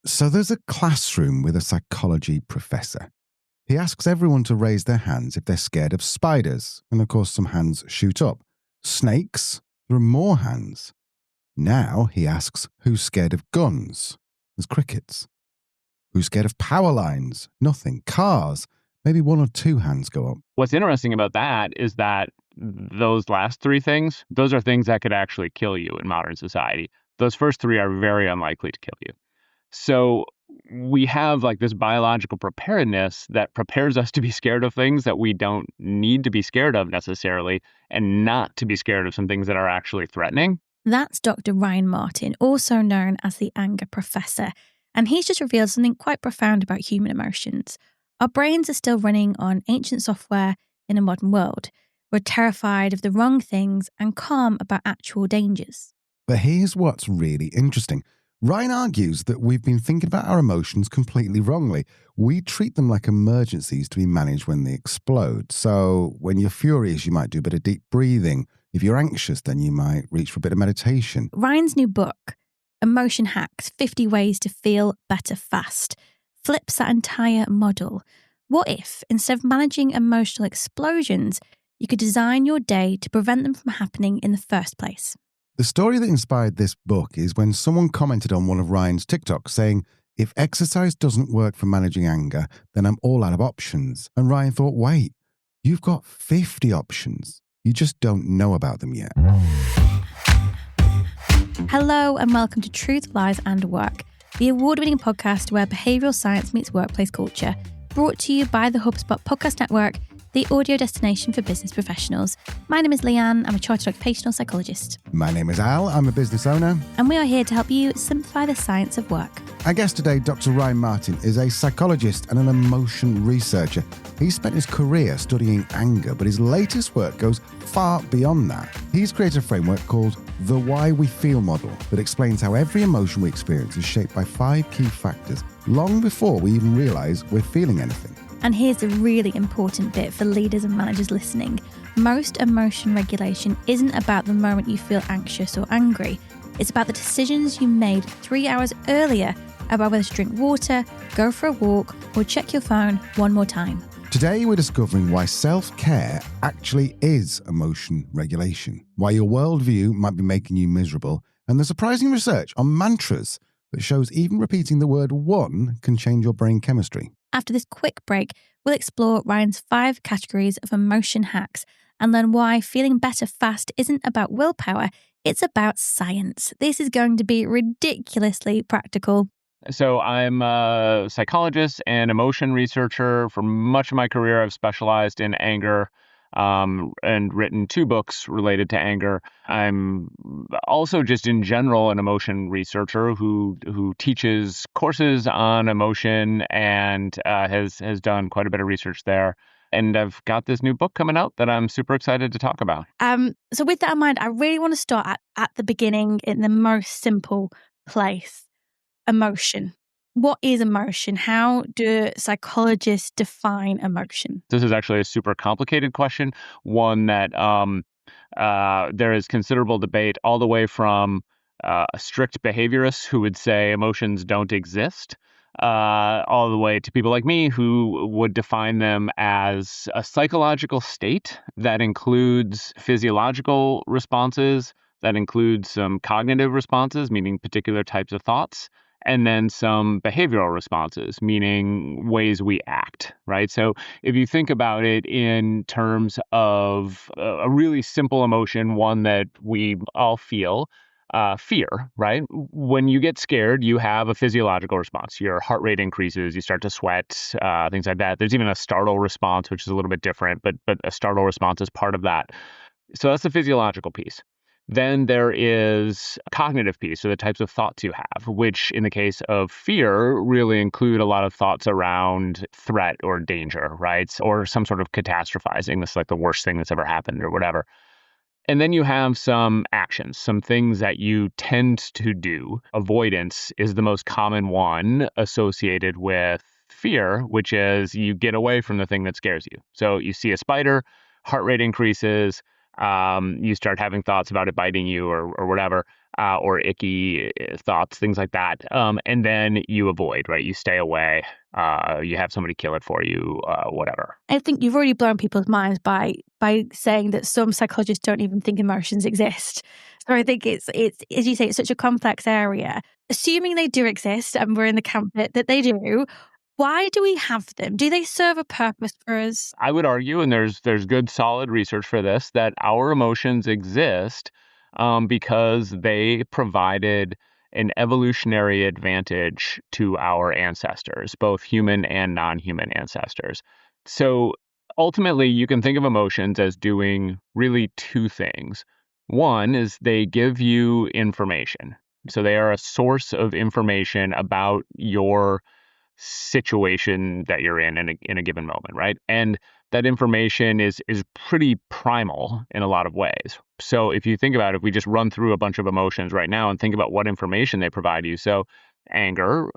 So there's a classroom with a psychology professor. He asks everyone to raise their hands if they're scared of spiders. And of course, some hands shoot up. Snakes? There are more hands. Now he asks, who's scared of guns? There's crickets. Who's scared of power lines? Nothing. Cars? Maybe one or two hands go up. What's interesting about that is that those last three things, those are things that could actually kill you in modern society. Those first three are very unlikely to kill you. So we have like this biological preparedness that prepares us to be scared of things that we don't need to be scared of necessarily, and not to be scared of some things that are actually threatening. That's Dr. Ryan Martin, also known as the anger professor. And he's just revealed something quite profound about human emotions. Our brains are still running on ancient software in a modern world. We're terrified of the wrong things and calm about actual dangers. But here's what's really interesting. Ryan argues that we've been thinking about our emotions completely wrongly. We treat them like emergencies to be managed when they explode. So when you're furious, you might do a bit of deep breathing. If you're anxious, then you might reach for a bit of meditation. Ryan's new book, Emotion Hacks, 50 Ways to Feel Better Fast, flips that entire model. What if, instead of managing emotional explosions, you could design your day to prevent them from happening in the first place? The story that inspired this book is when someone commented on one of Ryan's TikToks saying, if exercise doesn't work for managing anger, then I'm all out of options. And Ryan thought, wait, you've got 50 options. You just don't know about them yet. Hello and welcome to Truth, Lies and Work, the award-winning podcast where behavioural science meets workplace culture, brought to you by the HubSpot Podcast Network, the audio destination for business professionals. My name is Leanne. I'm a chartered occupational psychologist. My name is Al. I'm a business owner. And we are here to help you simplify the science of work. Our guest today, Dr. Ryan Martin, is a psychologist and an emotion researcher. He spent his career studying anger, but his latest work goes far beyond that. He's created a framework called the Why We Feel model that explains how every emotion we experience is shaped by 5 key factors, long before we even realise we're feeling anything. And here's a really important bit for leaders and managers listening. Most emotion regulation isn't about the moment you feel anxious or angry. It's about the decisions you made 3 hours earlier about whether to drink water, go for a walk, or check your phone one more time. Today, we're discovering why self-care actually is emotion regulation, why your worldview might be making you miserable, and the surprising research on mantras that shows even repeating the word one can change your brain chemistry. After this quick break, we'll explore Ryan's 5 categories of emotion hacks and learn why feeling better fast isn't about willpower, it's about science. This is going to be ridiculously practical. So I'm a psychologist and emotion researcher. For much of my career, I've specialized in anger and written 2 books related to anger. I'm also just in general an emotion researcher who teaches courses on emotion and has done quite a bit of research there. And I've got this new book coming out that I'm super excited to talk about. So with that in mind, I really want to start at the beginning in the most simple place. Emotion. What is emotion? How do psychologists define emotion? This is actually a super complicated question, one that there is considerable debate all the way from strict behaviorists who would say emotions don't exist, all the way to people like me who would define them as a psychological state that includes physiological responses, that includes some cognitive responses, meaning particular types of thoughts, and then some behavioral responses, meaning ways we act, right? So if you think about it in terms of a really simple emotion, one that we all feel, fear, right? When you get scared, you have a physiological response. Your heart rate increases, you start to sweat, things like that. There's even a startle response, which is a little bit different, but a startle response is part of that. So that's the physiological piece. Then there is a cognitive piece, so the types of thoughts you have, which in the case of fear really include a lot of thoughts around threat or danger, right? Or some sort of catastrophizing. This is like the worst thing that's ever happened or whatever. And then you have some actions, some things that you tend to do. Avoidance is the most common one associated with fear, which is you get away from the thing that scares you. So you see a spider, heart rate increases, you start having thoughts about it biting you or whatever. or icky thoughts, things like that. And then you avoid, right? You stay away. You have somebody kill it for you, whatever. I think you've already blown people's minds by saying that some psychologists don't even think emotions exist. So I think it's as you say, it's such a complex area. Assuming they do exist, and we're in the camp that they do, why do we have them? Do they serve a purpose for us? I would argue, and there's good solid research for this, that our emotions exist because they provided an evolutionary advantage to our ancestors, both human and non-human ancestors. So ultimately, you can think of emotions as doing really two things. One is they give you information. So they are a source of information about your situation that you're in a given moment, right? And that information is pretty primal in a lot of ways. So if you think about it, if we just run through a bunch of emotions right now and think about what information they provide you. So anger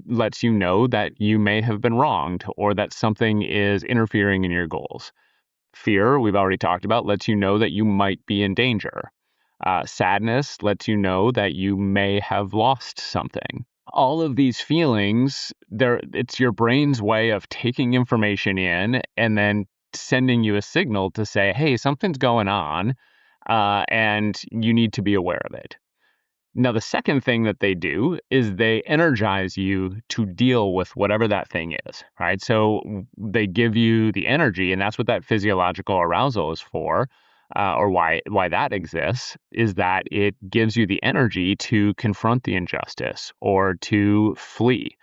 lets you know that you may have been wronged or that something is interfering in your goals. Fear, we've already talked about, lets you know that you might be in danger. Sadness lets you know that you may have lost something. All of these feelings, it's your brain's way of taking information in and then sending you a signal to say, hey, something's going on, and you need to be aware of it. Now, the second thing that they do is they energize you to deal with whatever that thing is, right? So they give you the energy, and that's what that physiological arousal is for, or why that exists, is that it gives you the energy to confront the injustice or to flee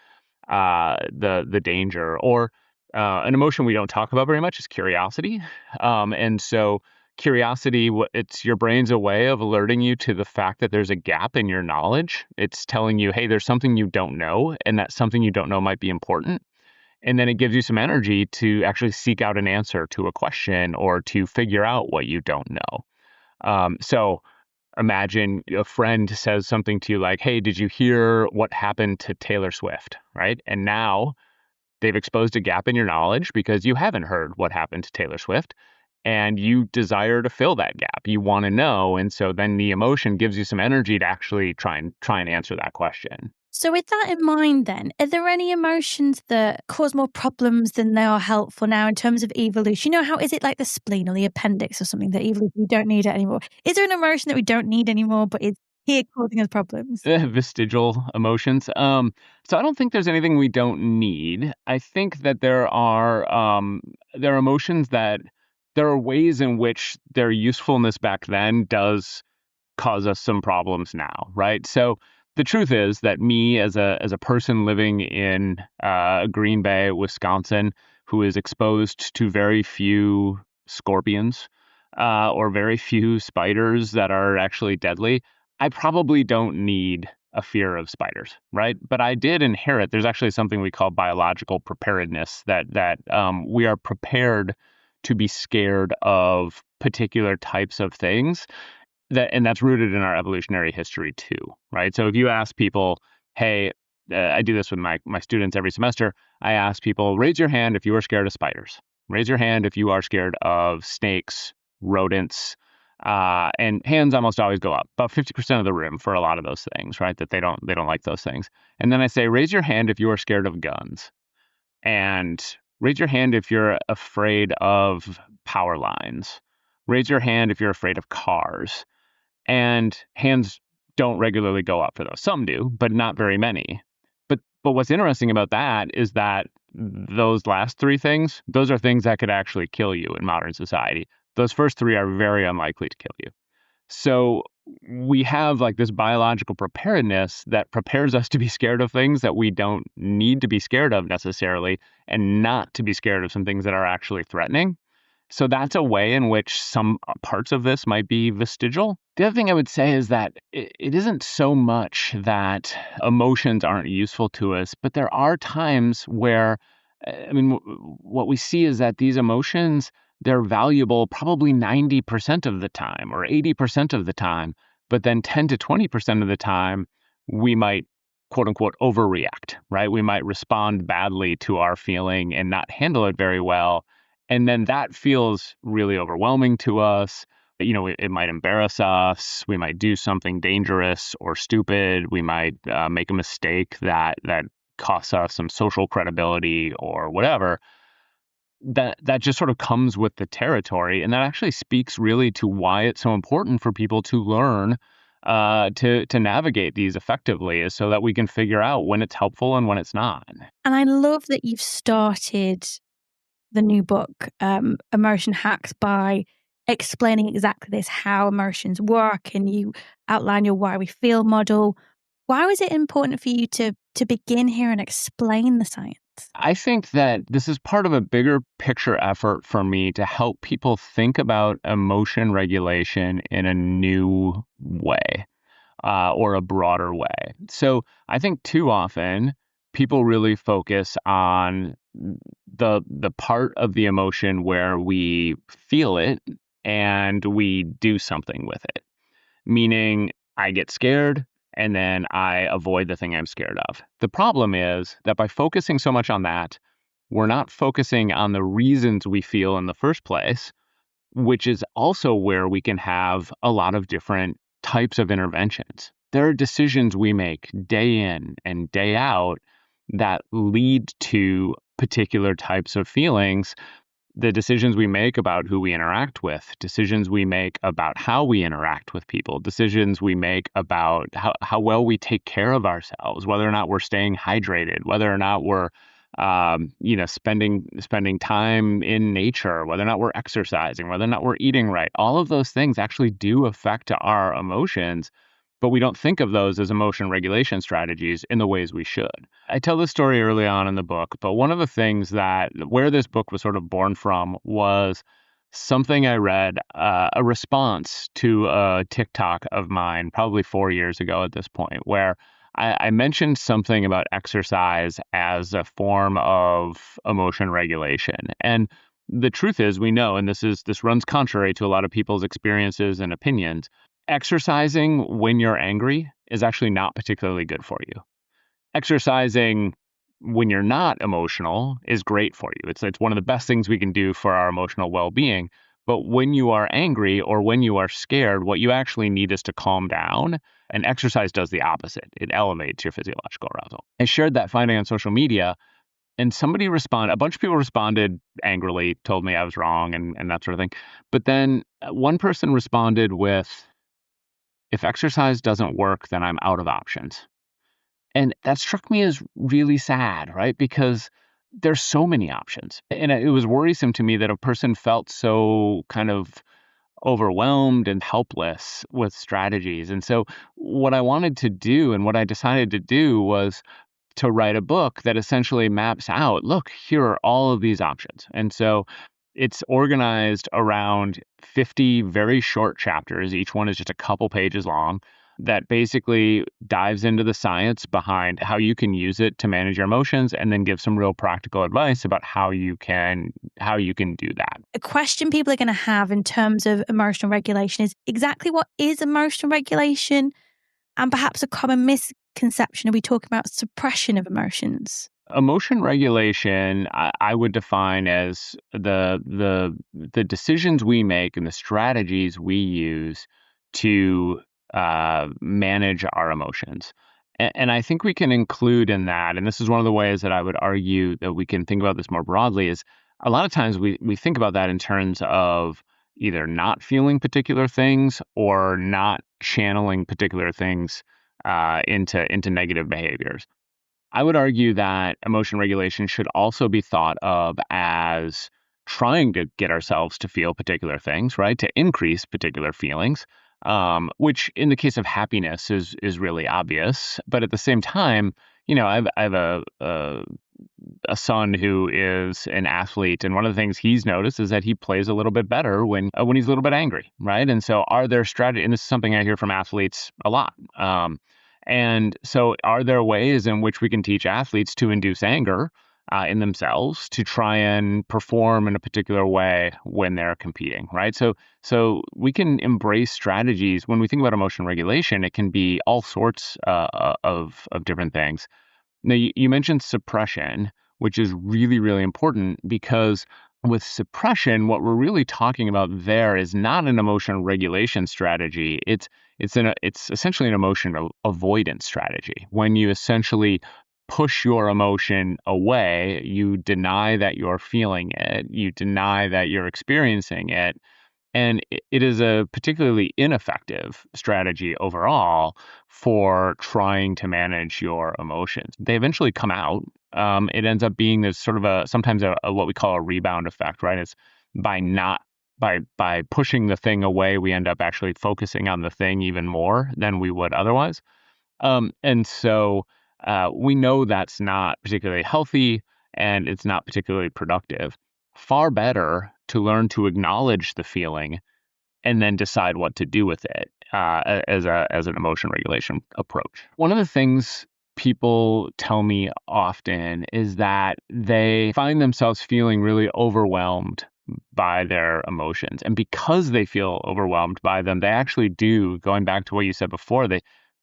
the danger. Or an emotion we don't talk about very much is curiosity. And so curiosity, it's your brain's a way of alerting you to the fact that there's a gap in your knowledge. It's telling you, hey, there's something you don't know, and that something you don't know might be important. And then it gives you some energy to actually seek out an answer to a question or to figure out what you don't know. So imagine a friend says something to you like, hey, did you hear what happened to Taylor Swift, right? And now they've exposed a gap in your knowledge because you haven't heard what happened to Taylor Swift and you desire to fill that gap. You want to know. And so then the emotion gives you some energy to actually try and answer that question. So with that in mind then, are there any emotions that cause more problems than they are helpful now in terms of evolution? You know, how is it like the spleen or the appendix or something that evolution, we don't need it anymore? Is there an emotion that we don't need anymore, but it's here causing us problems? Vestigial emotions. So I don't think there's anything we don't need. I think that there are emotions that there are ways in which their usefulness back then does cause us some problems now, right? So the truth is that me as a person living in Green Bay, Wisconsin, who is exposed to very few scorpions or very few spiders that are actually deadly, I probably don't need a fear of spiders, right? But I did inherit. There's actually something we call biological preparedness that we are prepared to be scared of particular types of things. And that's rooted in our evolutionary history too, right? So if you ask people, hey, I do this with my students every semester. I ask people, raise your hand if you are scared of spiders. Raise your hand if you are scared of snakes, rodents, and hands almost always go up. About 50% of the room for a lot of those things, right? That they don't like those things. And then I say, raise your hand if you are scared of guns, and raise your hand if you're afraid of power lines. Raise your hand if you're afraid of cars. And hands don't regularly go up for those. Some do, but not very many. But what's interesting about that is that those last three things, those are things that could actually kill you in modern society. Those first three are very unlikely to kill you. So we have like this biological preparedness that prepares us to be scared of things that we don't need to be scared of necessarily, and not to be scared of some things that are actually threatening. So that's a way in which some parts of this might be vestigial. The other thing I would say is that it isn't so much that emotions aren't useful to us, but there are times where, what we see is that these emotions, they're valuable probably 90% of the time or 80% of the time, but then 10 to 20% of the time, we might quote unquote overreact, right? We might respond badly to our feeling and not handle it very well. And then that feels really overwhelming to us. It might embarrass us. We might do something dangerous or stupid. We might make a mistake that costs us some social credibility or whatever. That just sort of comes with the territory, and that actually speaks really to why it's so important for people to learn to navigate these effectively, is so that we can figure out when it's helpful and when it's not. And I love that you've started the new book, Emotion Hacks, by explaining exactly this, how emotions work, and you outline your why we feel model. Why was it important for you to begin here and explain the science? I think that this is part of a bigger picture effort for me to help people think about emotion regulation in a new way, or a broader way. So I think too often people really focus on the part of the emotion where we feel it and we do something with it. Meaning, I get scared and then I avoid the thing I'm scared of. The problem is that by focusing so much on that, we're not focusing on the reasons we feel in the first place, which is also where we can have a lot of different types of interventions. There are decisions we make day in and day out that lead to particular types of feelings. The decisions we make about who we interact with, decisions we make about how we interact with people, decisions we make about how well we take care of ourselves, whether or not we're staying hydrated, whether or not we're spending time in nature, whether or not we're exercising, whether or not we're eating right. All of those things actually do affect our emotions, but we don't think of those as emotion regulation strategies in the ways we should. I tell this story early on in the book, but one of the things where this book was sort of born from was something I read, a response to a TikTok of mine, probably 4 years ago at this point, where I mentioned something about exercise as a form of emotion regulation. And the truth is, we know, and this runs contrary to a lot of people's experiences and opinions, exercising when you're angry is actually not particularly good for you. Exercising when you're not emotional is great for you. It's one of the best things we can do for our emotional well-being. But when you are angry or when you are scared, what you actually need is to calm down. And exercise does the opposite. It elevates your physiological arousal. I shared that finding on social media, and a bunch of people responded angrily, told me I was wrong and that sort of thing. But then one person responded with, if exercise doesn't work, then I'm out of options. And that struck me as really sad, right? Because there's so many options. And it was worrisome to me that a person felt so kind of overwhelmed and helpless with strategies. And so what I wanted to do and what I decided to do was to write a book that essentially maps out, look, here are all of these options. And so it's organized around 50 very short chapters. Each one is just a couple pages long, that basically dives into the science behind how you can use it to manage your emotions, and then give some real practical advice about how you can do that. A question people are going to have in terms of emotional regulation is exactly what is emotional regulation, and perhaps a common misconception. Are we talking about suppression of emotions? Emotion regulation, I would define as the decisions we make and the strategies we use to manage our emotions. And I think we can include in that, and this is one of the ways that I would argue that we can think about this more broadly, is a lot of times we think about that in terms of either not feeling particular things or not channeling particular things into negative behaviors. I would argue that emotion regulation should also be thought of as trying to get ourselves to feel particular things, right? To increase particular feelings, which in the case of happiness is really obvious. But at the same time, I have a son who is an athlete, and one of the things he's noticed is that he plays a little bit better when he's a little bit angry, right? And so, are there strategies? And this is something I hear from athletes a lot. And so, are there ways in which we can teach athletes to induce anger in themselves to try and perform in a particular way when they're competing, right? So we can embrace strategies. When we think about emotion regulation, it can be all sorts of different things. Now, you mentioned suppression, which is really, really important, because With suppression, what we're really talking about there is not an emotion regulation strategy. It's essentially an emotion avoidance strategy. When you essentially push your emotion away, you deny that you're feeling it, you deny that you're experiencing it, and it is a particularly ineffective strategy overall for trying to manage your emotions. They eventually come out. It ends up being this sort of sometimes a what we call a rebound effect, right? It's by not by pushing the thing away, we end up actually focusing on the thing even more than we would otherwise. And so we know that's not particularly healthy and it's not particularly productive. Far better to learn to acknowledge the feeling and then decide what to do with it as an emotion regulation approach. One of the things people tell me often is that they find themselves feeling really overwhelmed by their emotions. And because they feel overwhelmed by them, they actually do, going back to what you said before,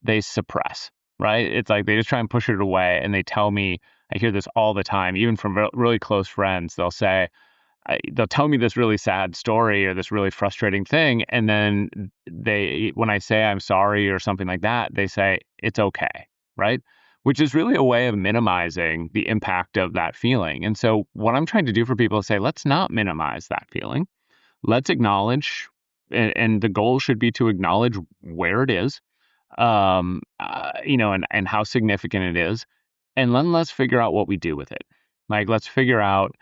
they suppress, right? It's like they just try and push it away. And they tell me, I hear this all the time, even from really close friends, they'll tell me this really sad story or this really frustrating thing. And then when I say I'm sorry or something like that, they say it's okay, right? Which is really a way of minimizing the impact of that feeling. And so what I'm trying to do for people is say, let's not minimize that feeling. Let's acknowledge, and the goal should be to acknowledge where it is, and how significant it is. And then let's figure out what we do with it. Like, let's figure out,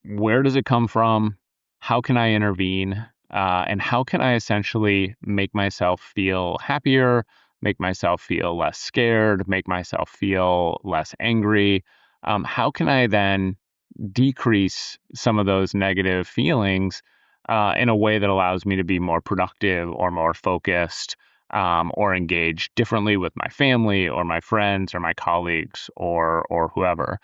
where does it come from? How can I intervene? And how can I essentially make myself feel happier, make myself feel less scared, make myself feel less angry? How can I then decrease some of those negative feelings in a way that allows me to be more productive or more focused, or engage differently with my family or my friends or my colleagues or whoever?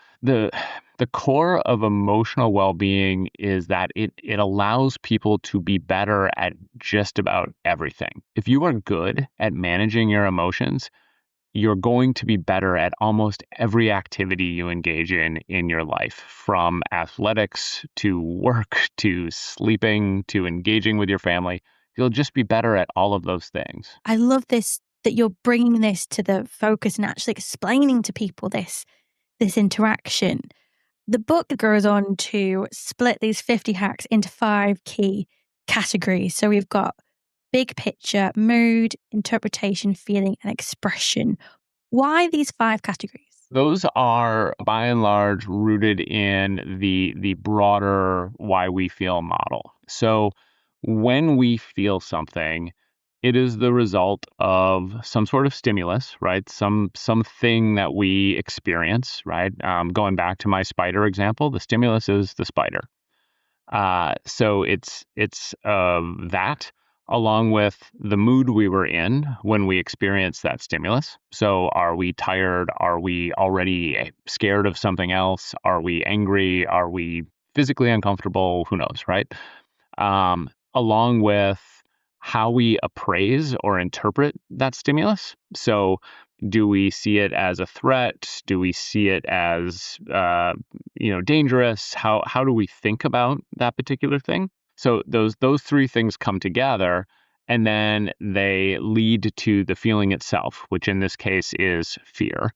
The core of emotional well-being is that it allows people to be better at just about everything. If you are good at managing your emotions, you're going to be better at almost every activity you engage in your life, from athletics to work to sleeping to engaging with your family. You'll just be better at all of those things. I love this, that you're bringing this to the focus and actually explaining to people this interaction. The book goes on to split these 50 hacks into 5 key categories. So we've got big picture, mood, interpretation, feeling, and expression. Why these 5 categories? Those are, by and large, rooted in the broader why we feel model. So when we feel something, it is the result of some sort of stimulus, right? Something that we experience, right? Going back to my spider example, the stimulus is the spider. So it's that, along with the mood we were in when we experienced that stimulus. So are we tired? Are we already scared of something else? Are we angry? Are we physically uncomfortable? Who knows, right? Along with how we appraise or interpret that stimulus. So do we see it as a threat? Do we see it as dangerous? How do we think about that particular thing? So those 3 things come together, and then they lead to the feeling itself, which in this case is fear.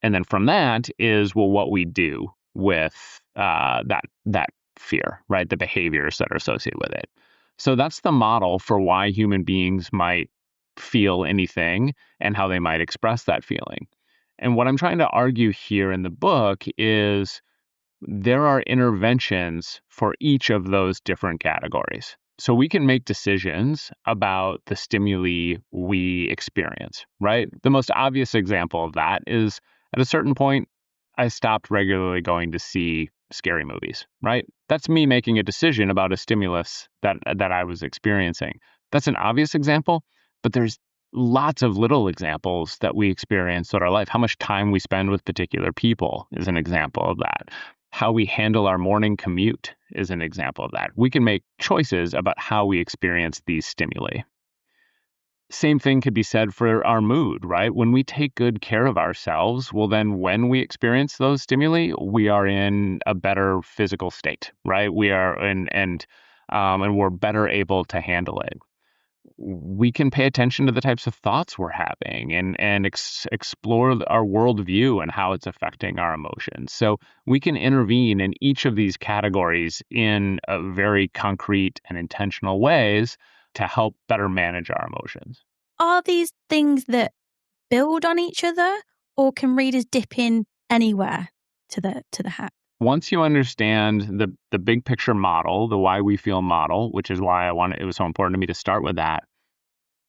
And then from that is, well, what we do with that fear, right? The behaviors that are associated with it. So that's the model for why human beings might feel anything and how they might express that feeling. And what I'm trying to argue here in the book is there are interventions for each of those different categories. So we can make decisions about the stimuli we experience, right? The most obvious example of that is, at a certain point, I stopped regularly going to see scary movies, right? That's me making a decision about a stimulus that I was experiencing. That's an obvious example, but there's lots of little examples that we experience throughout our life. How much time we spend with particular people is an example of that. How we handle our morning commute is an example of that. We can make choices about how we experience these stimuli. Same thing could be said for our mood, right? When we take good care of ourselves, well, then when we experience those stimuli, we are in a better physical state, right? We are, and we're better able to handle it. We can pay attention to the types of thoughts we're having and explore our worldview and how it's affecting our emotions. So we can intervene in each of these categories in a very concrete and intentional ways to help better manage our emotions. Are these things that build on each other, or can readers dip in anywhere to the hack? Once you understand the big picture model, the why we feel model, which is why it was so important to me to start with that,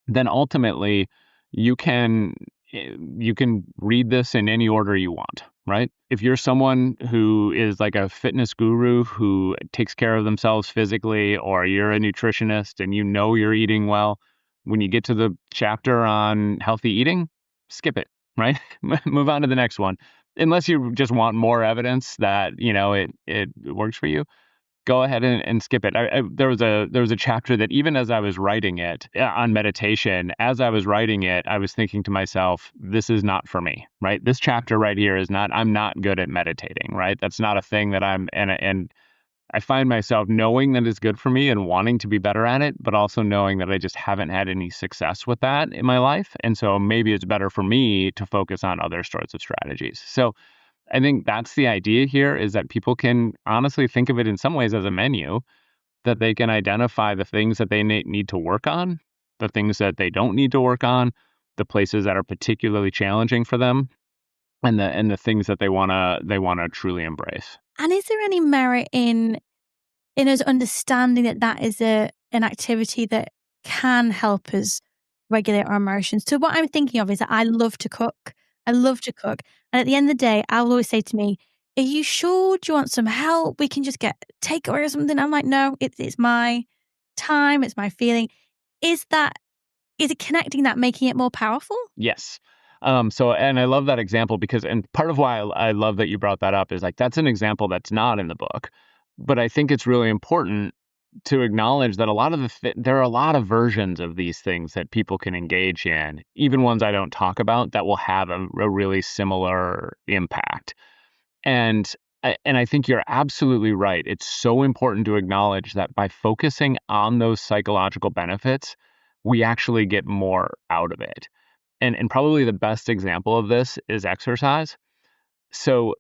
then ultimately you can you can read this in any order you want, right? If you're someone who is like a fitness guru who takes care of themselves physically, or you're a nutritionist and you know you're eating well, when you get to the chapter on healthy eating, skip it, right? Move on to the next one. Unless you just want more evidence that, it works for you, go ahead and skip it. There was a chapter that even as I was writing it on meditation, as I was writing it, I was thinking to myself, this is not for me, right? This chapter right here is not, I'm not good at meditating, right? That's not a thing that and I find myself knowing that it's good for me and wanting to be better at it, but also knowing that I just haven't had any success with that in my life. And so maybe it's better for me to focus on other sorts of strategies. So I think that's the idea here, is that people can honestly think of it in some ways as a menu, that they can identify the things that they need to work on, the things that they don't need to work on, the places that are particularly challenging for them, and the things that they wanna truly embrace. And is there any merit in us understanding that that is an activity that can help us regulate our emotions? So what I'm thinking of is that I love to cook. I love to cook. And at the end of the day, I'll always say to me, are you sure? Do you want some help? We can just get takeaway or something. I'm like, no, it's my time. It's my feeling. Is it connecting that, making it more powerful? Yes. And I love that example because, and part of why I love that you brought that up is like, that's an example that's not in the book. But I think it's really important to acknowledge that there are a lot of versions of these things that people can engage in, even ones I don't talk about, that will have a really similar impact. And I think you're absolutely right. It's so important to acknowledge that by focusing on those psychological benefits, we actually get more out of it. And probably the best example of this is exercise. So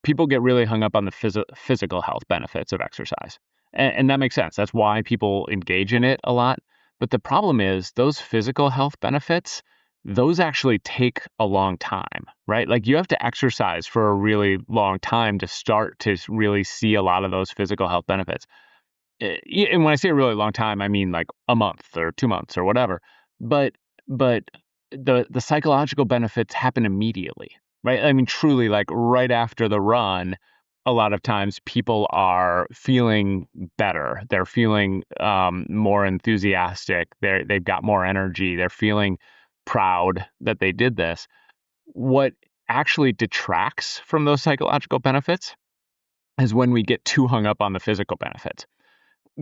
people get really hung up on the physical health benefits of exercise. And that makes sense. That's why people engage in it a lot. But the problem is those physical health benefits, those actually take a long time, right? Like you have to exercise for a really long time to start to really see a lot of those physical health benefits. And when I say a really long time, I mean like a month or 2 months or whatever. But the psychological benefits happen immediately, right? I mean, truly, like right after the run, a lot of times people are feeling better. They're feeling more enthusiastic. They've got more energy. They're feeling proud that they did this. What actually detracts from those psychological benefits is when we get too hung up on the physical benefits,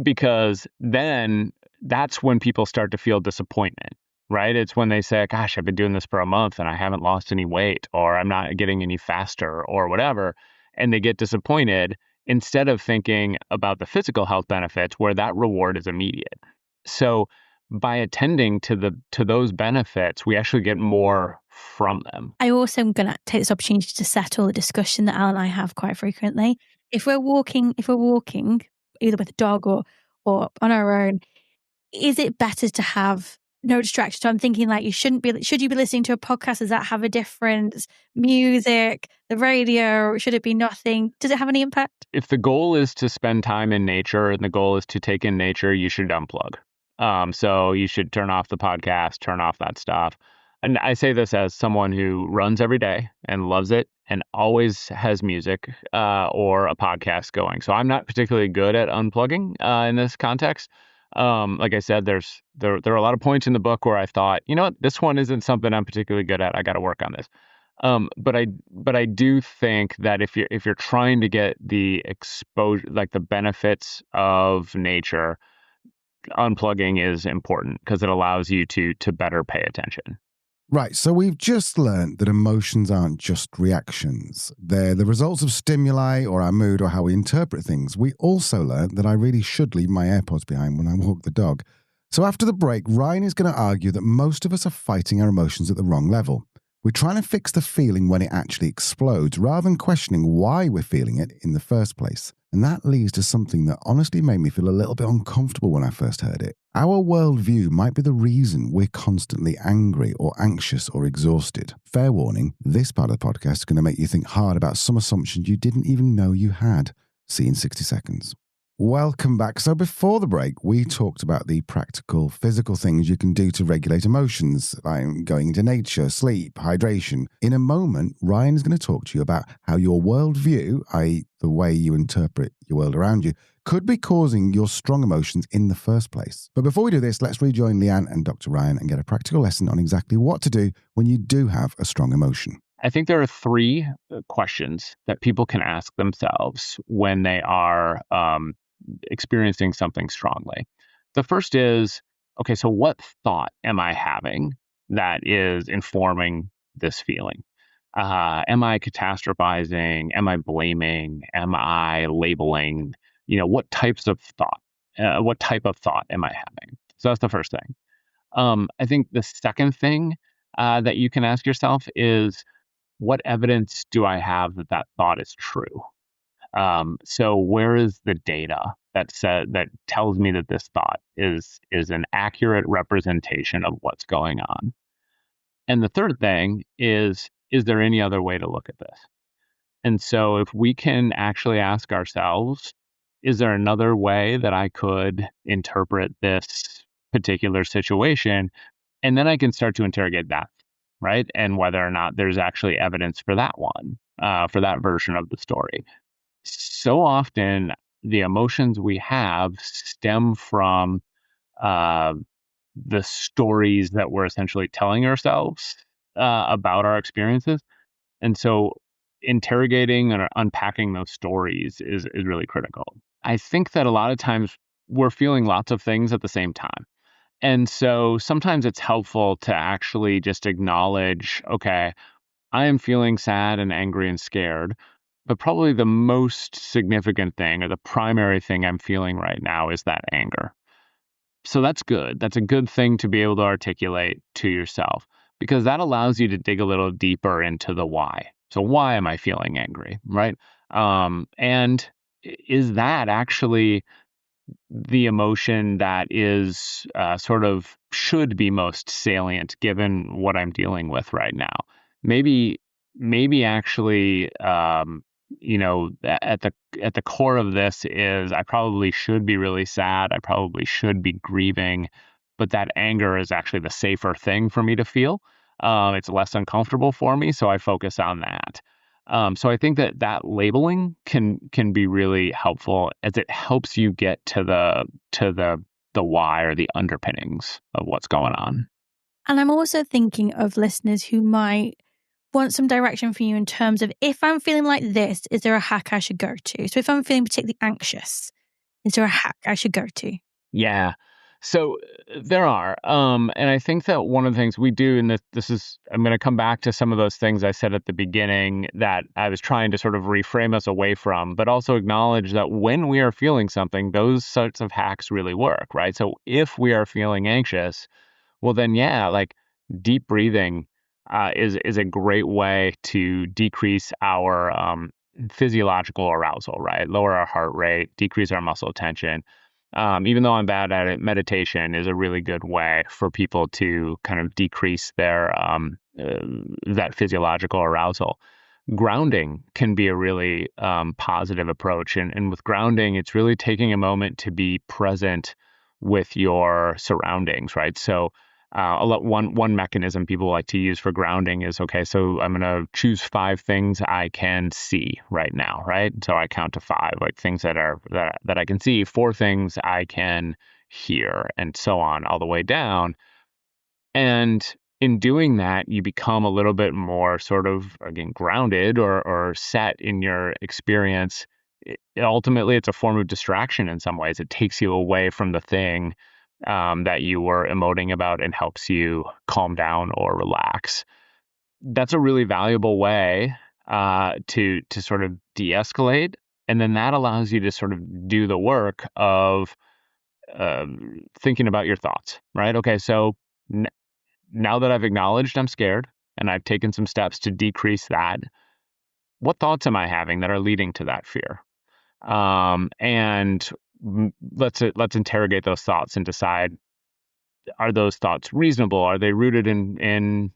because then that's when people start to feel disappointment, right? It's when they say, gosh, I've been doing this for a month and I haven't lost any weight, or I'm not getting any faster, or whatever. And they get disappointed instead of thinking about the physical health benefits where that reward is immediate. So by attending to those benefits, we actually get more from them. I also am going to take this opportunity to settle a discussion that Al and I have quite frequently. If we're walking either with a dog or on our own, is it better to have no distractions? So I'm thinking like should you be listening to a podcast? Does that have a difference? Music, the radio, should it be nothing? Does it have any impact? If the goal is to spend time in nature and the goal is to take in nature, you should unplug. So you should turn off the podcast, turn off that stuff. And I say this as someone who runs every day and loves it and always has music or a podcast going. So I'm not particularly good at unplugging in this context. Like I said, there are a lot of points in the book where I thought, you know what, this one isn't something I'm particularly good at. I got to work on this. But I do think that if you're trying to get the exposure, like the benefits of nature, unplugging is important because it allows you to better pay attention. Right, so we've just learned that emotions aren't just reactions. They're the results of stimuli or our mood or how we interpret things. We also learned that I really should leave my AirPods behind when I walk the dog. So after the break, Ryan is going to argue that most of us are fighting our emotions at the wrong level. We're trying to fix the feeling when it actually explodes, rather than questioning why we're feeling it in the first place. And that leads to something that honestly made me feel a little bit uncomfortable when I first heard it. Our worldview might be the reason we're constantly angry or anxious or exhausted. Fair warning, this part of the podcast is going to make you think hard about some assumptions you didn't even know you had. See you in 60 seconds. Welcome back. So before the break, we talked about the practical, physical things you can do to regulate emotions, like going into nature, sleep, hydration. In a moment, Ryan's going to talk to you about how your worldview, i.e. the way you interpret your world around you, could be causing your strong emotions in the first place. But before we do this, let's rejoin Leanne and Dr. Ryan and get a practical lesson on exactly what to do when you do have a strong emotion. I think there are three questions that people can ask themselves when they are experiencing something strongly. The first is, okay, so what thought am I having that is informing this feeling? Am I catastrophizing? Am I blaming? Am I labeling? What types of thought? What type of thought am I having? So that's the first thing. I think the second thing that you can ask yourself is, what evidence do I have that that thought is true? So where is the data that tells me that this thought is an accurate representation of what's going on? And the third thing is there any other way to look at this? And so if we can actually ask ourselves, is there another way that I could interpret this particular situation? And then I can start to interrogate that, right? And whether or not there's actually evidence for that one, for that version of the story. So often the emotions we have stem from the stories that we're essentially telling ourselves about our experiences. And so interrogating and unpacking those stories is really critical. I think that a lot of times we're feeling lots of things at the same time. And so sometimes it's helpful to actually just acknowledge, okay, I am feeling sad and angry and scared, but probably the most significant thing or the primary thing I'm feeling right now is that anger. So that's good. That's a good thing to be able to articulate to yourself because that allows you to dig a little deeper into the why. So why am I feeling angry, right? And is that actually the emotion that is sort of should be most salient given what I'm dealing with right now? Maybe actually, at the core of this is I probably should be really sad. I probably should be grieving, but that anger is actually the safer thing for me to feel. It's less uncomfortable for me, so I focus on that. So I think that labeling can be really helpful as it helps you get to the why or the underpinnings of what's going on. And I'm also thinking of listeners who might want some direction from you in terms of, if I'm feeling like this, is there a hack I should go to? So if I'm feeling particularly anxious, is there a hack I should go to? Yeah. So there are. And I think that one of the things we do, and I'm going to come back to some of those things I said at the beginning that I was trying to sort of reframe us away from, but also acknowledge that when we are feeling something, those sorts of hacks really work, right? So if we are feeling anxious, well then, yeah, like deep breathing is a great way to decrease our physiological arousal, right? Lower our heart rate, decrease our muscle tension. Even though I'm bad at it, meditation is a really good way for people to kind of decrease their that physiological arousal. Grounding can be a really positive approach. And with grounding, it's really taking a moment to be present with your surroundings, right? So one mechanism people like to use for grounding is, okay, so I'm going to choose 5 things I can see right now, right? So I count to 5, like things that I can see, 4 things I can hear, and so on, all the way down. And in doing that, you become a little bit more sort of, again, grounded or set in your experience. Ultimately, it's a form of distraction in some ways. It takes you away from the thing that you were emoting about and helps you calm down or relax. That's a really valuable way to sort of de-escalate. And then that allows you to sort of do the work of thinking about your thoughts, right? Okay, so now that I've acknowledged I'm scared and I've taken some steps to decrease that, what thoughts am I having that are leading to that fear? And let's interrogate those thoughts and decide, are those thoughts reasonable? Are they rooted in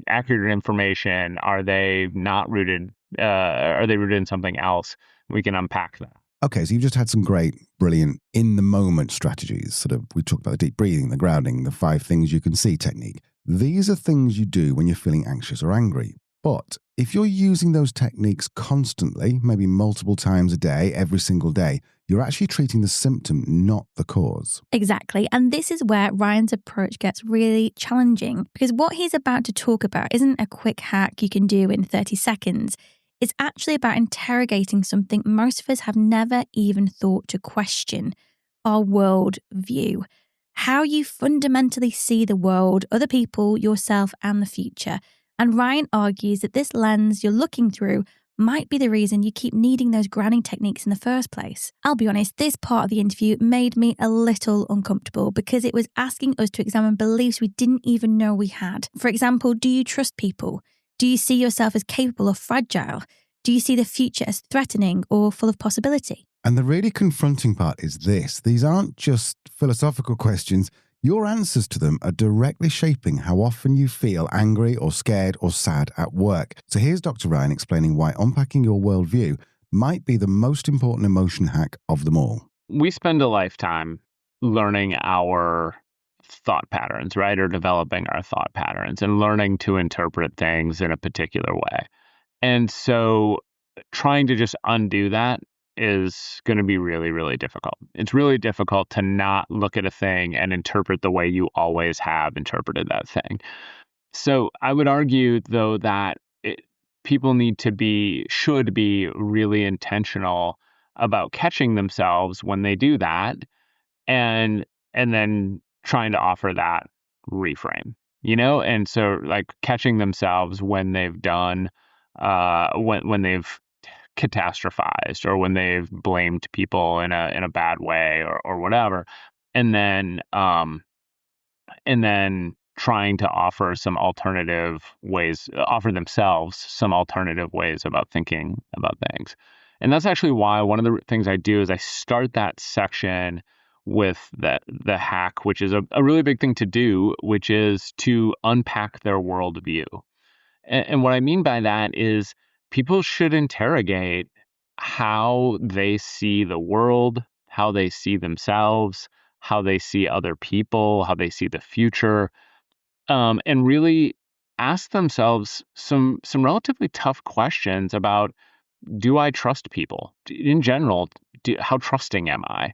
accurate information? Are they not rooted? Are they rooted in something else? We can unpack that. Okay, so you've just had some great, brilliant, in-the-moment strategies. Sort of, we talked about the deep breathing, the grounding, the 5 things you can see technique. These are things you do when you're feeling anxious or angry. But if you're using those techniques constantly, maybe multiple times a day, every single day, you're actually treating the symptom, not the cause. Exactly. And this is where Ryan's approach gets really challenging, because what he's about to talk about isn't a quick hack you can do in 30 seconds. It's actually about interrogating something most of us have never even thought to question: our world view. How you fundamentally see the world, other people, yourself, and the future. And Ryan argues that this lens you're looking through might be the reason you keep needing those grounding techniques in the first place. I'll be honest, this part of the interview made me a little uncomfortable because it was asking us to examine beliefs we didn't even know we had. For example, do you trust people? Do you see yourself as capable or fragile? Do you see the future as threatening or full of possibility? And the really confronting part is this. These aren't just philosophical questions. Your answers to them are directly shaping how often you feel angry or scared or sad at work. So here's Dr. Ryan explaining why unpacking your worldview might be the most important emotion hack of them all. We spend a lifetime learning our thought patterns, right? Or developing our thought patterns and learning to interpret things in a particular way. And so trying to just undo that is going to be really, really difficult. It's really difficult to not look at a thing and interpret the way you always have interpreted that thing. So I would argue, though, that people should be really intentional about catching themselves when they do that, and then trying to offer that reframe, and so like catching themselves when they've done when they've catastrophized or when they've blamed people in a bad way or whatever, and then trying to offer themselves some alternative ways about thinking about things. And that's actually why one of the things I do is I start that section with the hack, which is a really big thing to do, which is to unpack their worldview. And what I mean by that is people should interrogate how they see the world, how they see themselves, how they see other people, how they see the future, and really ask themselves some relatively tough questions about: do I trust people? In general, how trusting am I?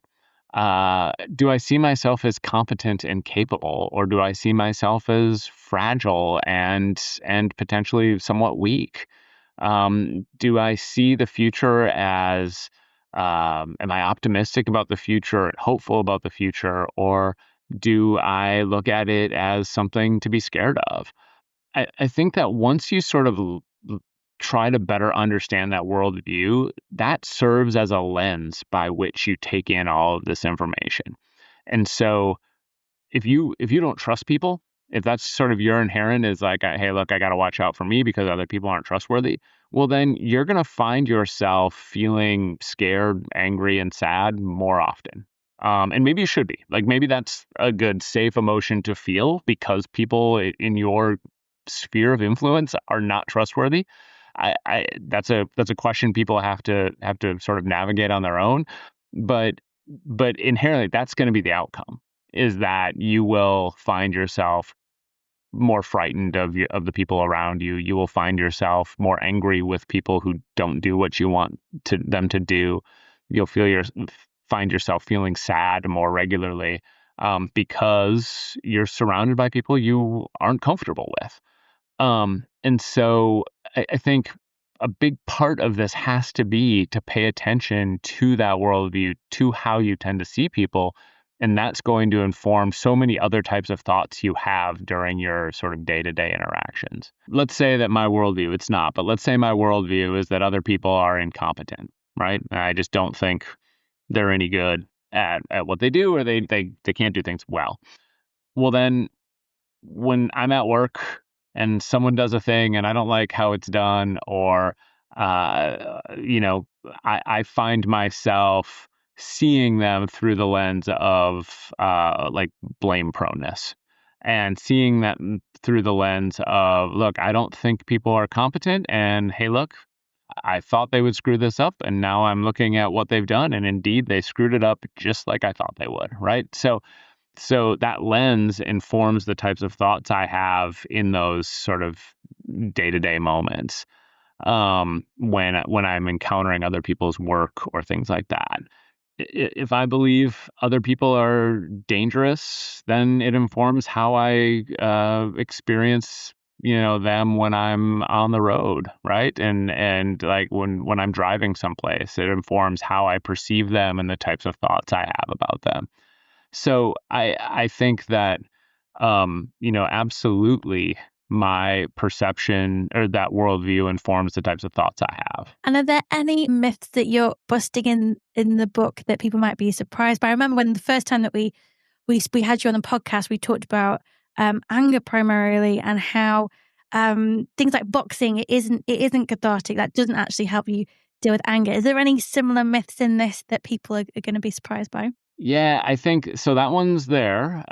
Do I see myself as competent and capable, or do I see myself as fragile and potentially somewhat weak? Do I see the future as am I optimistic about the future, hopeful about the future, or do I look at it as something to be scared of? I think that once you sort of try to better understand that worldview, that serves as a lens by which you take in all of this information. And so if you don't trust people, if that's sort of your inherent is like, hey, look, I got to watch out for me because other people aren't trustworthy, well, then you're going to find yourself feeling scared, angry, and sad more often. And maybe you should be. Like, maybe that's a good, safe emotion to feel because people in your sphere of influence are not trustworthy. That's a question people have to sort of navigate on their own. But inherently, that's going to be the outcome, is that you will find yourself more frightened of the people around you. You will find yourself more angry with people who don't do what you want them to do. You'll find yourself feeling sad more regularly because you're surrounded by people you aren't comfortable with. And so I think a big part of this has to be to pay attention to that worldview, to how you tend to see people, And that's going to inform so many other types of thoughts you have during your sort of day-to-day interactions. Let's say that my worldview, it's not, but let's say my worldview is that other people are incompetent, right? I just don't think they're any good at what they do, or they can't do things well. Well, then when I'm at work and someone does a thing and I don't like how it's done, or I find myself seeing them through the lens of like blame proneness, and seeing that through the lens of, look, I don't think people are competent, and hey, look, I thought they would screw this up, and now I'm looking at what they've done, and indeed they screwed it up just like I thought they would, right? So that lens informs the types of thoughts I have in those sort of day-to-day moments, when I'm encountering other people's work or things like that. If I believe other people are dangerous, then it informs how I experience them when I'm on the road, right? And like when I'm driving someplace, it informs how I perceive them and the types of thoughts I have about them. So I think that absolutely my perception or that worldview informs the types of thoughts I have. And are there any myths that you're busting in the book that people might be surprised by? I remember when the first time that we had you on the podcast, we talked about anger primarily, and how things like boxing, it isn't cathartic. That doesn't actually help you deal with anger. Is there any similar myths in this that people are going to be surprised by? Yeah, I think so. That one's there.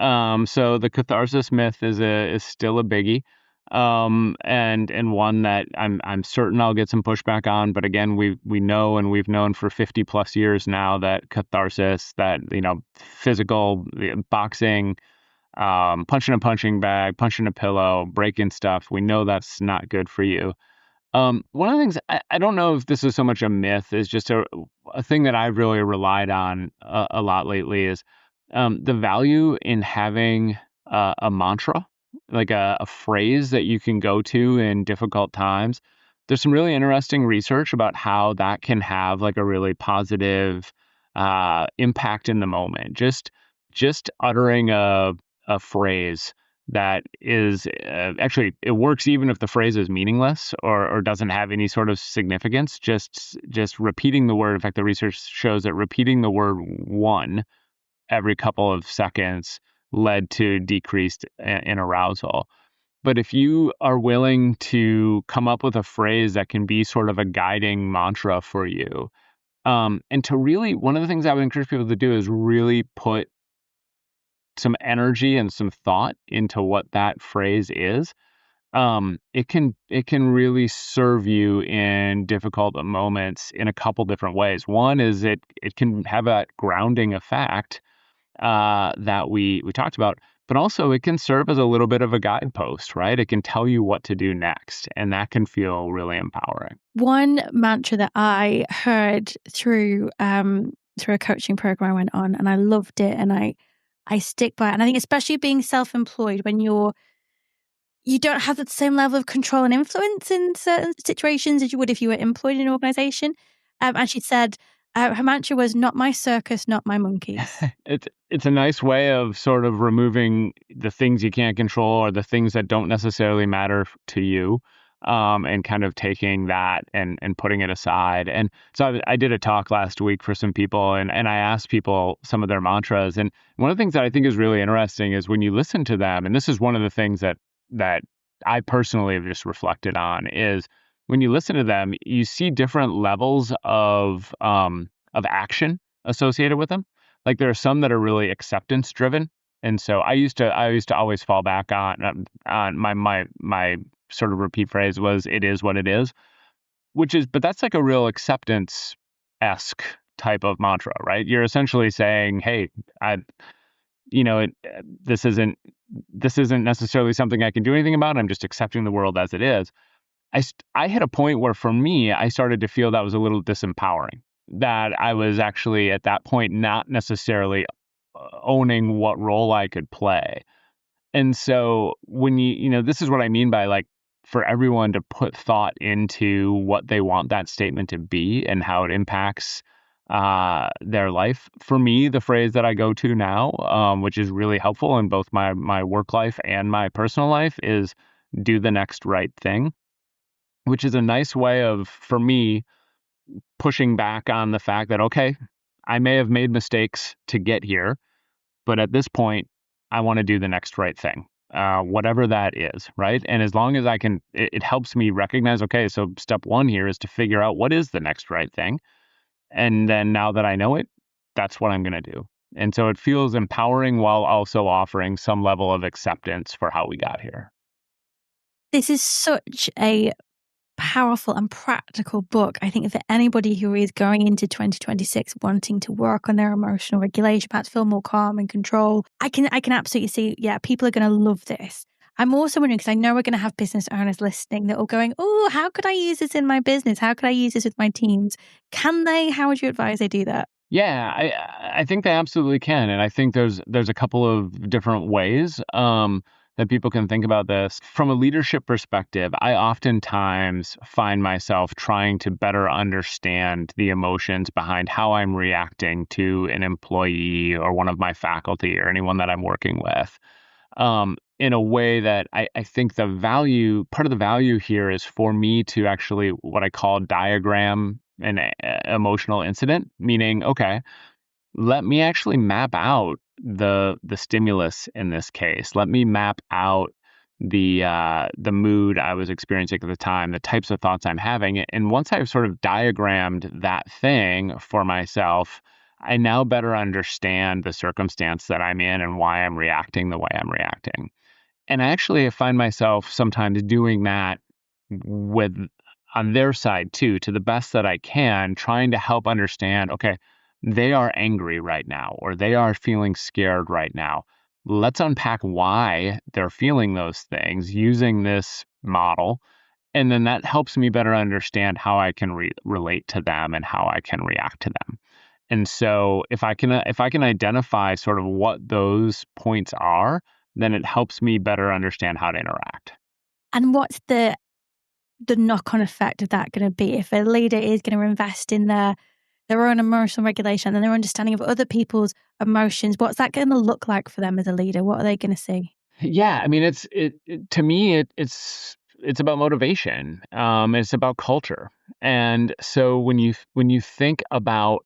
So the catharsis myth is still a biggie, and one that I'm certain I'll get some pushback on. But again, we know, and we've known for 50 plus years now, that catharsis, that physical boxing, punching a punching bag, punching a pillow, breaking stuff, we know that's not good for you. One of the things, I don't know if this is so much a myth, is just a thing that I've really relied on a lot lately, is the value in having a mantra, like a phrase that you can go to in difficult times. There's some really interesting research about how that can have like a really positive impact in the moment. Just uttering a phrase that is actually, it works even if the phrase is meaningless or doesn't have any sort of significance. Just repeating the word. In fact, the research shows that repeating the word "one" every couple of seconds led to decreased in arousal. But if you are willing to come up with a phrase that can be sort of a guiding mantra for you, and to really, one of the things I would encourage people to do is really put some energy and some thought into what that phrase is. It can really serve you in difficult moments in a couple different ways. One is it can have that grounding effect that we talked about, but also it can serve as a little bit of a guidepost, right? It can tell you what to do next, and that can feel really empowering. One mantra that I heard through a coaching program I went on, and I loved it, and I stick by it. And I think especially being self-employed, when you don't have the same level of control and influence in certain situations as you would if you were employed in an organization. And she said her mantra was, "Not my circus, not my monkeys." It's a nice way of sort of removing the things you can't control, or the things that don't necessarily matter to you, and kind of taking that and putting it aside. And so I did a talk last week for some people, and I asked people some of their mantras. And one of the things that I think is really interesting is when you listen to them, and this is one of the things that I personally have just reflected on, is when you listen to them, you see different levels of action associated with them. Like there are some that are really acceptance driven, and so I used to always fall back on my sort of repeat phrase was, "It is what it is," but that's like a real acceptance-esque type of mantra, right? You're essentially saying, "Hey, this isn't necessarily something I can do anything about. I'm just accepting the world as it is." I hit a point where, for me, I started to feel that was a little disempowering, that I was actually at that point not necessarily owning what role I could play. And so when this is what I mean by, like, for everyone to put thought into what they want that statement to be and how it impacts their life. For me, the phrase that I go to now, which is really helpful in both my work life and my personal life, is do the next right thing, which is a nice way of, for me, pushing back on the fact that, okay, I may have made mistakes to get here, but at this point, I want to do the next right thing, whatever that is, right? And as long as I can, it helps me recognize, okay, so step one here is to figure out what is the next right thing. And then now that I know it, that's what I'm going to do. And so it feels empowering while also offering some level of acceptance for how we got here. This is such a powerful and practical book. I think for anybody who is going into 2026 wanting to work on their emotional regulation, perhaps feel more calm and control, I can absolutely see, people are going to love this. I'm also wondering, because I know we're going to have business owners listening that are going, oh, how could I use this in my business? How could I use this with my teams? Can they? How would you advise they do that? Yeah, I think they absolutely can. And I think there's a couple of different ways that people can think about this. From a leadership perspective, I oftentimes find myself trying to better understand the emotions behind how I'm reacting to an employee or one of my faculty or anyone that I'm working with. In a way that I think part of the value here is for me to actually what I call diagram an emotional incident, meaning, okay, let me actually map out the stimulus in this case. Let me map out the mood I was experiencing at the time, the types of thoughts I'm having. And once I've sort of diagrammed that thing for myself, I now better understand the circumstance that I'm in and why I'm reacting the way I'm reacting. And I actually find myself sometimes doing that with on their side too, to the best that I can, trying to help understand, okay, they are angry right now, or they are feeling scared right now. Let's unpack why they're feeling those things using this model. And then that helps me better understand how I can relate to them and how I can react to them. And so if I can identify sort of what those points are, then it helps me better understand how to interact. And what's the knock-on effect of that going to be? If a leader is going to invest in their own emotional regulation and their understanding of other people's emotions, what's that going to look like for them as a leader? What are they going to see? Yeah, I mean, to me, it's about motivation. It's about culture. And so when you think about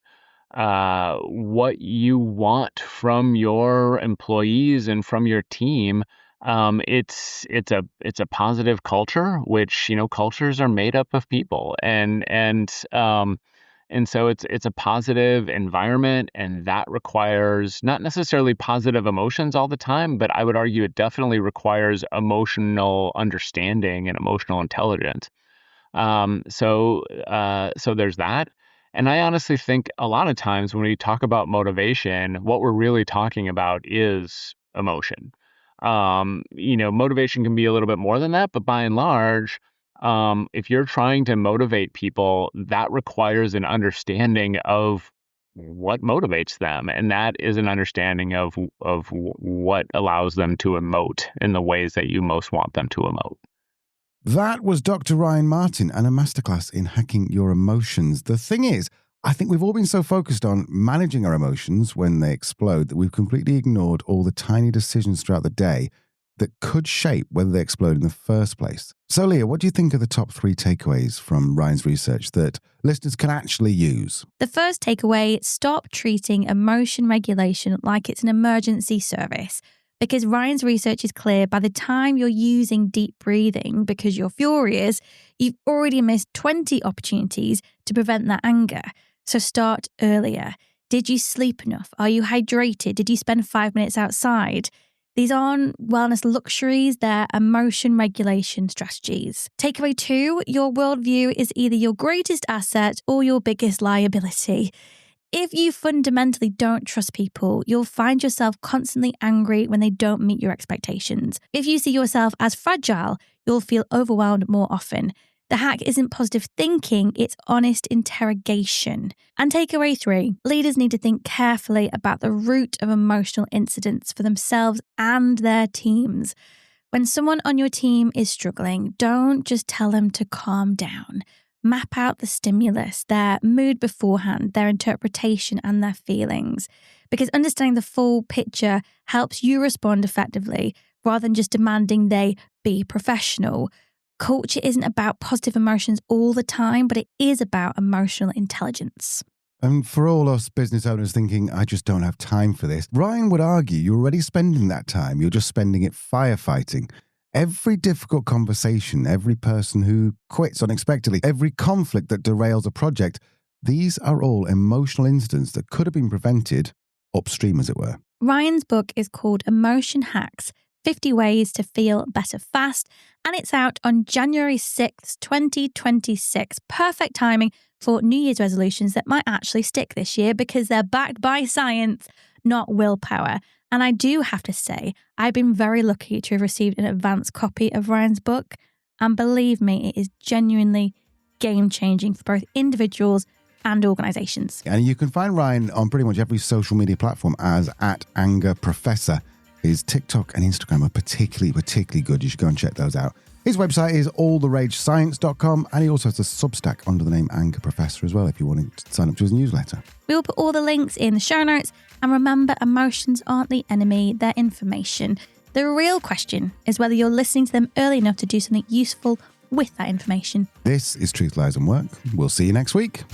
what you want from your employees and from your team, it's a positive culture, which, cultures are made up of people, and so it's a positive environment, and that requires not necessarily positive emotions all the time, but I would argue it definitely requires emotional understanding and emotional intelligence. So there's that. And I honestly think a lot of times when we talk about motivation, what we're really talking about is emotion. Motivation can be a little bit more than that, but by and large, if you're trying to motivate people, that requires an understanding of what motivates them, and that is an understanding of what allows them to emote in the ways that you most want them to emote. That was Dr. Ryan Martin and a masterclass in hacking your emotions. The thing is, I think we've all been so focused on managing our emotions when they explode that we've completely ignored all the tiny decisions throughout the day that could shape whether they explode in the first place. So, Leah, what do you think are the top 3 takeaways from Ryan's research that listeners can actually use? The first takeaway, stop treating emotion regulation like it's an emergency service. Because Ryan's research is clear, by the time you're using deep breathing because you're furious, you've already missed 20 opportunities to prevent that anger. So start earlier. Did you sleep enough? Are you hydrated? Did you spend 5 minutes outside? These aren't wellness luxuries, they're emotion regulation strategies. Takeaway 2, your worldview is either your greatest asset or your biggest liability. If you fundamentally don't trust people, you'll find yourself constantly angry when they don't meet your expectations. If you see yourself as fragile, you'll feel overwhelmed more often. The hack isn't positive thinking, it's honest interrogation. And takeaway 3, leaders need to think carefully about the root of emotional incidents for themselves and their teams. When someone on your team is struggling, don't just tell them to calm down. Map out the stimulus, their mood beforehand, their interpretation and their feelings. Because understanding the full picture helps you respond effectively rather than just demanding they be professional. Culture isn't about positive emotions all the time, but it is about emotional intelligence. And for all us business owners thinking, I just don't have time for this, Ryan would argue you're already spending that time. You're just spending it firefighting. Every difficult conversation, every person who quits unexpectedly, every conflict that derails a project, these are all emotional incidents that could have been prevented upstream, as it were. Ryan's book is called Emotion Hacks, 50 Ways to Feel Better Fast, and it's out on January 6th, 2026. Perfect timing for New Year's resolutions that might actually stick this year because they're backed by science, not willpower. And I do have to say, I've been very lucky to have received an advanced copy of Ryan's book. And believe me, it is genuinely game-changing for both individuals and organisations. And you can find Ryan on pretty much every social media platform as @AngerProfessor. His TikTok and Instagram are particularly good. You should go and check those out. His website is alltheragescience.com, and he also has a Substack under the name Anger Professor as well if you want to sign up to his newsletter. We will put all the links in the show notes. And remember, emotions aren't the enemy, they're information. The real question is whether you're listening to them early enough to do something useful with that information. This is Truth, Lies and Work. We'll see you next week.